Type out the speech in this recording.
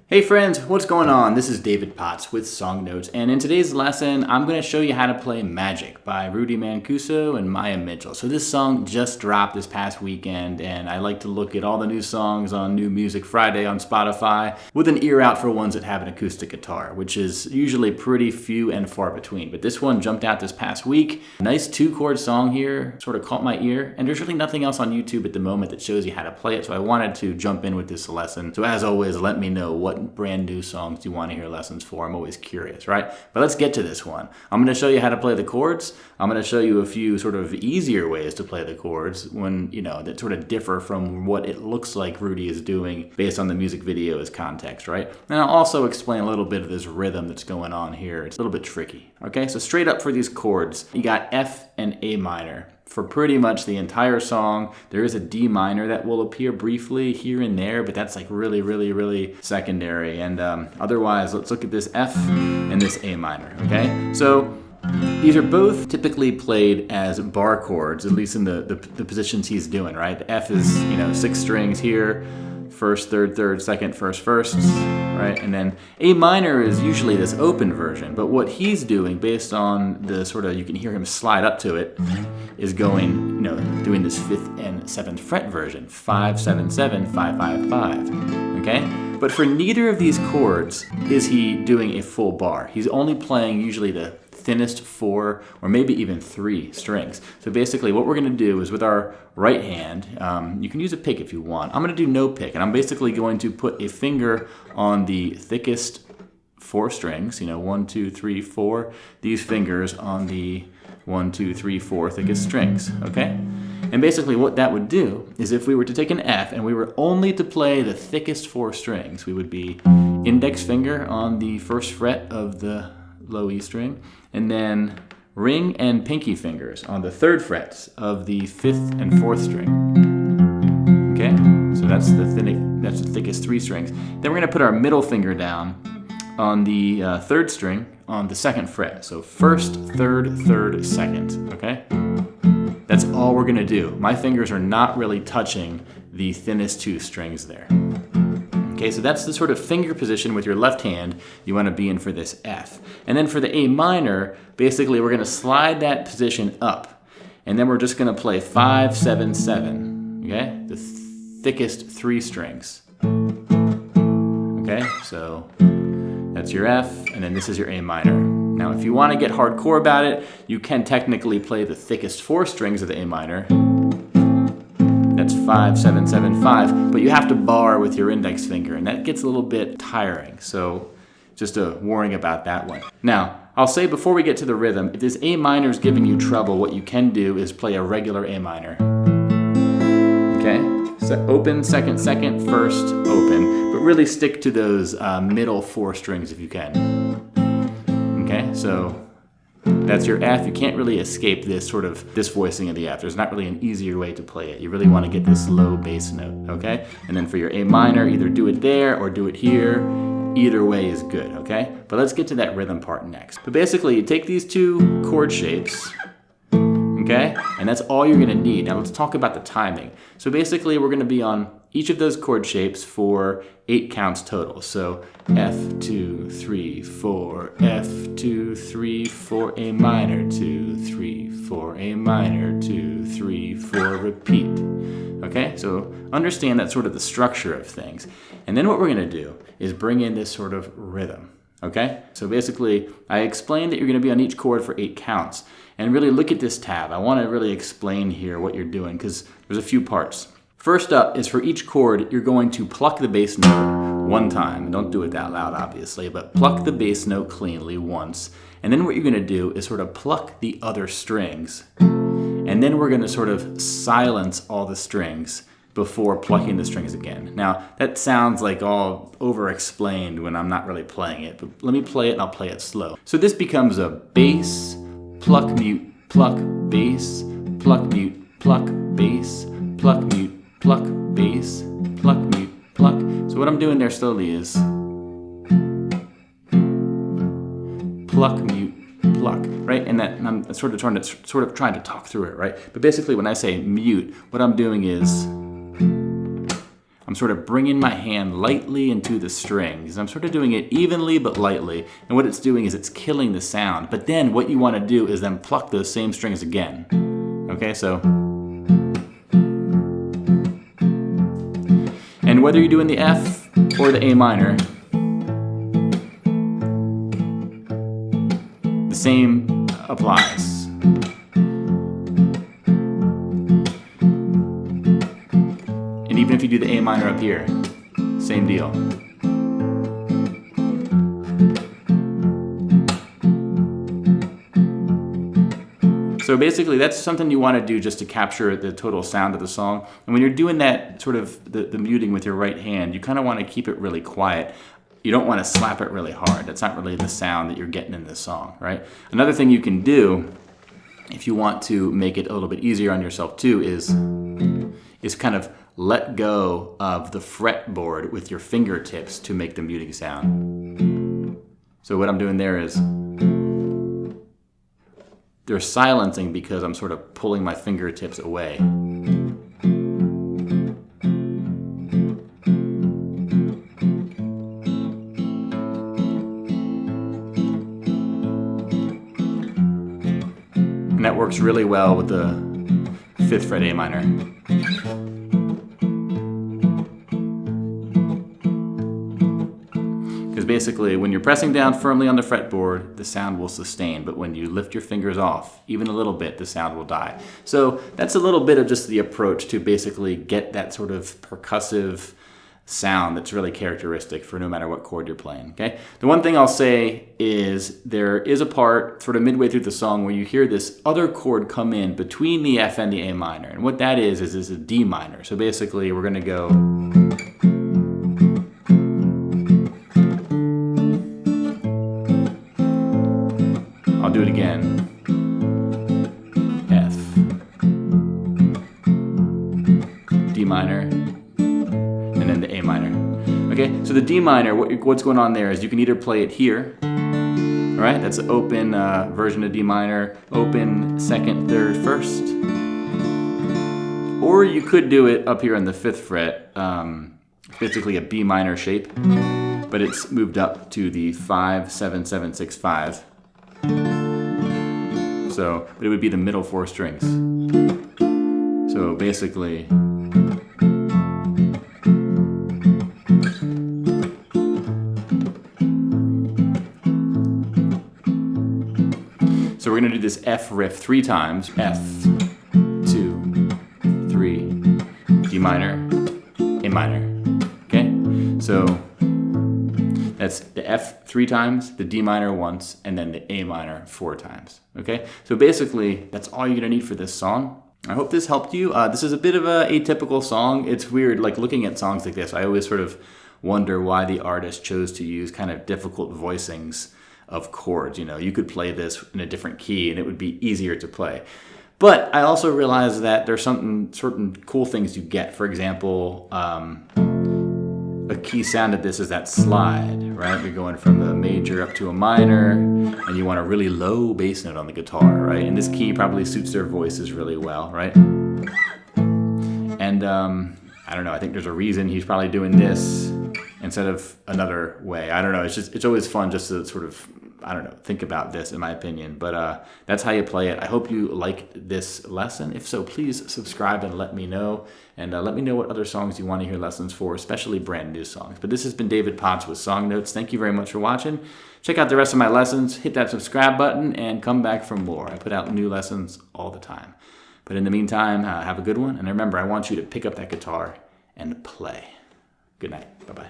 Hey friends, what's going on? This is David Potts with Song Notes, and in today's lesson, I'm going to show you how to play Magic by Rudy Mancuso and Maia Mitchell. So this song just dropped this past weekend, and I like to look at all the new songs on New Music Friday on Spotify with an ear out for ones that have an acoustic guitar, which is usually pretty few and far between. But this one jumped out this past week. Nice two-chord song here, sort of caught my ear, and there's really nothing else on YouTube at the moment that shows you how to play it, so I wanted to jump in with this lesson. So as always, let me know what brand new songs do you want to hear lessons for. I'm always curious, right? But let's get to this one. I'm going to show you how to play the chords. I'm going to show you a few sort of easier ways to play the chords when, that sort of differ from what it looks like Rudy is doing based on the music video as context, right? And I'll also explain a little bit of this rhythm that's going on here. It's a little bit tricky, okay? So straight up for these chords, you got F and A minor. For pretty much the entire song, there is a D minor that will appear briefly here and there, but that's like really secondary. And otherwise, let's look at this F and this A minor, okay? So these are both typically played as bar chords, at least in the positions he's doing, right? The F is, 6 strings here, first, third, second, first, right? And then A minor is usually this open version, but what he's doing based on the sort of, you can hear him slide up to it, is going, doing this 5th and 7th fret version, 5, 7, 7, 5, 5, 5, okay? But for neither of these chords is he doing a full bar. He's only playing usually the thinnest 4 or maybe even 3 strings. So basically what we're going to do is with our right hand, you can use a pick if you want. I'm going to do no pick, and I'm basically going to put a finger on the thickest 4 strings, 1, 2, 3, 4, these fingers on the 1, 2, 3, 4 thickest strings, okay? And basically what that would do is if we were to take an F and we were only to play the thickest 4 strings, we would be index finger on the 1st fret of the low E string, and then ring and pinky fingers on the 3rd frets of the 5th and 4th string. Okay, so that's the thickest 3 strings. Then we're going to put our middle finger down on the 3rd string on the 2nd fret. So 1st, 3rd, 3rd, 2nd. Okay, that's all we're going to do. My fingers are not really touching the thinnest 2 strings there. Okay, so that's the sort of finger position with your left hand you want to be in for this F. And then for the A minor, basically we're going to slide that position up. And then we're just going to play 5, 7, 7, okay? The thickest 3 strings. Okay, so that's your F, and then this is your A minor. Now, if you want to get hardcore about it, you can technically play the thickest 4 strings of the A minor. That's 5, 7, 7, 5, but you have to bar with your index finger, and that gets a little bit tiring, so just a warning about that one. Now, I'll say before we get to the rhythm, if this A minor is giving you trouble, what you can do is play a regular A minor. Okay? So open, second, first, open, but really stick to those middle 4 strings if you can. Okay, so that's your F. You can't really escape this voicing of the F. There's not really an easier way to play it. You really want to get this low bass note, okay? And then for your A minor, either do it there or do it here. Either way is good, okay? But let's get to that rhythm part next. But basically, you take these 2 chord shapes, okay? And that's all you're gonna need. Now let's talk about the timing. So basically, we're gonna be on each of those chord shapes for 8 counts total. So F, 2, 3, 4, F, 2, 3, 4, A minor, 2, 3, 4, A minor, 2, 3, 4, repeat. Okay, so understand that's sort of the structure of things. And then what we're gonna do is bring in this sort of rhythm. Okay, so basically I explained that you're gonna be on each chord for 8 counts. And really look at this tab. I wanna really explain here what you're doing because there's a few parts. First up is for each chord, you're going to pluck the bass note 1 time. Don't do it that loud, obviously, but pluck the bass note cleanly once. And then what you're gonna do is sort of pluck the other strings. And then we're gonna sort of silence all the strings before plucking the strings again. Now, that sounds like all over-explained when I'm not really playing it, but let me play it and I'll play it slow. So this becomes a bass, pluck, mute, pluck, bass, pluck, mute, pluck, bass, pluck, mute, pluck, bass, pluck, mute, pluck. So what I'm doing there slowly is pluck, mute, pluck, right? And that I'm sort of trying to talk through it, right? But basically when I say mute, what I'm doing is I'm sort of bringing my hand lightly into the strings. I'm sort of doing it evenly but lightly. And what it's doing is it's killing the sound. But then what you want to do is then pluck those same strings again. Okay, so. And whether you're doing the F or the A minor, the same applies. And even if you do the A minor up here, same deal. So basically that's something you want to do just to capture the total sound of the song. And when you're doing that sort of the muting with your right hand, you kind of want to keep it really quiet. You don't want to slap it really hard. That's not really the sound that you're getting in the song, right? Another thing you can do, if you want to make it a little bit easier on yourself too, is kind of let go of the fretboard with your fingertips to make the muting sound. So what I'm doing there is, they're silencing because I'm sort of pulling my fingertips away. And that works really well with the 5th fret A minor. Because basically, when you're pressing down firmly on the fretboard, the sound will sustain. But when you lift your fingers off, even a little bit, the sound will die. So that's a little bit of just the approach to basically get that sort of percussive sound that's really characteristic for no matter what chord you're playing, okay? The one thing I'll say is there is a part sort of midway through the song where you hear this other chord come in between the F and the A minor. And what that is a D minor. So basically, we're going to go... I'll do it again. F, D minor, and then the A minor. Okay, so the D minor, what's going on there is you can either play it here, all right? That's the open version of D minor, open 2nd, 3rd, 1st. Or you could do it up here on the 5th fret, basically a B minor shape, but it's moved up to the 5, 7, 7, 6, 5. So, but it would be the middle 4 strings. So basically, so we're going to do this F riff 3 times. F, 2, 3, D minor, A minor. Okay? So that's the F 3 times, the D minor once, and then the A minor 4 times, okay? So basically, that's all you're gonna need for this song. I hope this helped you. This is a bit of an atypical song. It's weird, like looking at songs like this, I always sort of wonder why the artist chose to use kind of difficult voicings of chords. You know, you could play this in a different key and it would be easier to play. But I also realize that there's certain cool things you get. For example, a key sound of this is that slide, right? You're going from a major up to a minor, and you want a really low bass note on the guitar, right? And this key probably suits their voices really well, right? And I don't know, I think there's a reason he's probably doing this instead of another way. I don't know, it's always fun just to sort of, I don't know, think about this in my opinion. But that's how you play it. I hope you liked this lesson. If so, please subscribe and let me know. And let me know what other songs you want to hear lessons for, especially brand new songs. But this has been David Potts with Song Notes. Thank you very much for watching. Check out the rest of my lessons. Hit that subscribe button and come back for more. I put out new lessons all the time. But in the meantime, have a good one. And remember, I want you to pick up that guitar and play. Good night. Bye-bye.